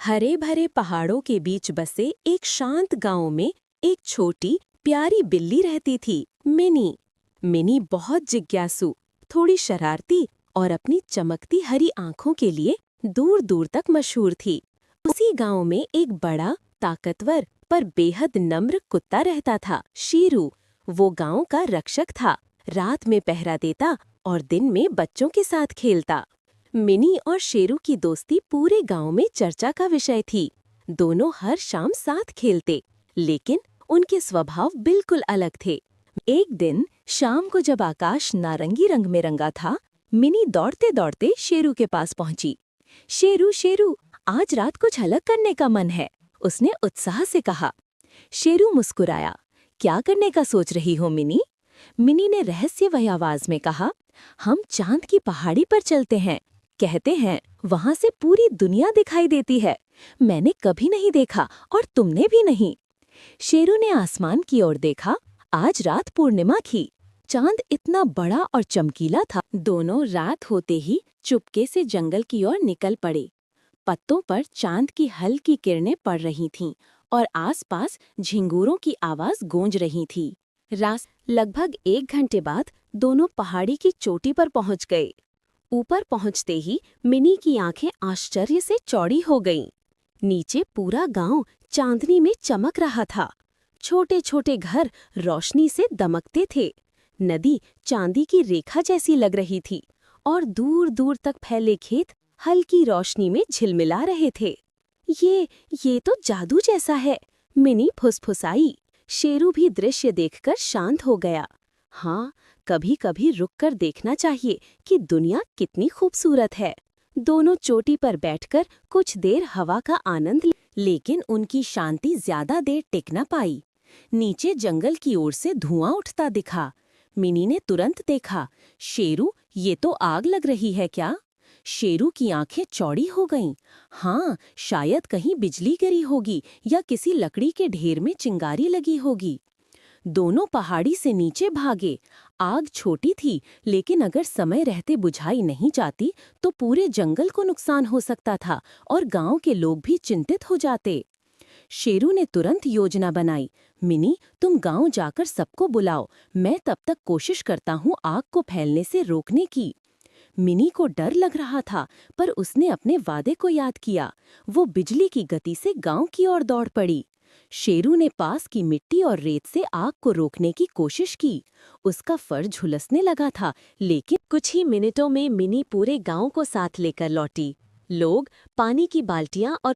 हरे भरे पहाड़ों के बीच बसे एक शांत गांव में एक छोटी प्यारी बिल्ली रहती थी, मिनी। मिनी बहुत जिज्ञासु, थोड़ी शरारती और अपनी चमकती हरी आंखों के लिए दूर दूर तक मशहूर थी। उसी गांव में एक बड़ा, ताकतवर पर बेहद नम्र कुत्ता रहता था, शेरू। वो गांव का रक्षक था, रात में पहरा देता और दिन में बच्चों के साथ खेलता। मिनी और शेरू की दोस्ती पूरे गांव में चर्चा का विषय थी। दोनों हर शाम साथ खेलते, लेकिन उनके स्वभाव बिल्कुल अलग थे। एक दिन शाम को जब आकाश नारंगी रंग में रंगा था, मिनी दौड़ते दौड़ते शेरू के पास पहुंची। शेरू शेरू, आज रात कुछ अलग करने का मन है, उसने उत्साह से कहा। शेरू मुस्कुराया। क्या करने का सोच रही हो मिनी? मिनी ने रहस्यमयी आवाज में कहा। हम चांद की पहाड़ी पर चलते हैं, कहते हैं वहां से पूरी दुनिया दिखाई देती है। मैंने कभी नहीं देखा और तुमने भी नहीं। शेरू ने आसमान की ओर देखा। आज रात पूर्णिमा थी। चांद इतना बड़ा और चमकीला था। दोनों रात होते ही चुपके से जंगल की ओर निकल पड़े। पत्तों पर चांद की हल्की किरणें पड़ रही थीं और आसपास झिंगूरों की आवाज गूंज रही थी। लगभग 1 घंटे बाद दोनों पहाड़ी की चोटी पर पहुंच गए। ऊपर पहुंचते ही मिनी की आंखें आश्चर्य से चौड़ी हो गईं। नीचे पूरा गांव चांदनी में चमक रहा था। छोटे छोटे घर रोशनी से दमकते थे। नदी चांदी की रेखा जैसी लग रही थी और दूर दूर तक फैले खेत हल्की रोशनी में झिलमिला रहे थे। ये तो जादू जैसा है, मिनी फुसफुसाई। शेरू भी दृश्य देखकर शांत हो गया। हाँ, कभी कभी रुककर देखना चाहिए कि दुनिया कितनी खूबसूरत है। दोनों चोटी पर बैठकर कुछ देर हवा का आनंद लेकिन उनकी शांति ज्यादा देर टिक न पाई। नीचे जंगल की ओर से धुआं उठता दिखा। मिनी ने तुरंत देखा। शेरू, ये तो आग लग रही है क्या? शेरू की आंखें चौड़ी हो गईं। हाँ, शायद कहीं बिजली गिरी होगी या किसी लकड़ी के ढेर में चिंगारी लगी होगी। दोनों पहाड़ी से नीचे भागे। आग छोटी थी, लेकिन अगर समय रहते बुझाई नहीं जाती तो पूरे जंगल को नुकसान हो सकता था और गांव के लोग भी चिंतित हो जाते। शेरू ने तुरंत योजना बनाई। मिनी, तुम गांव जाकर सबको बुलाओ, मैं तब तक कोशिश करता हूँ आग को फैलने से रोकने की। मिनी को डर लग रहा था, पर उसने अपने वादे को याद किया। वो बिजली की गति से गांव की ओर दौड़ पड़ी। शेरू ने पास की मिट्टी और रेत से आग को रोकने की कोशिश की। उसका फर झुलसने लगा था, लेकिन कुछ ही मिनटों में मिनी पूरे गांव को साथ लेकर लौटी। लोग पानी की बाल्टियां और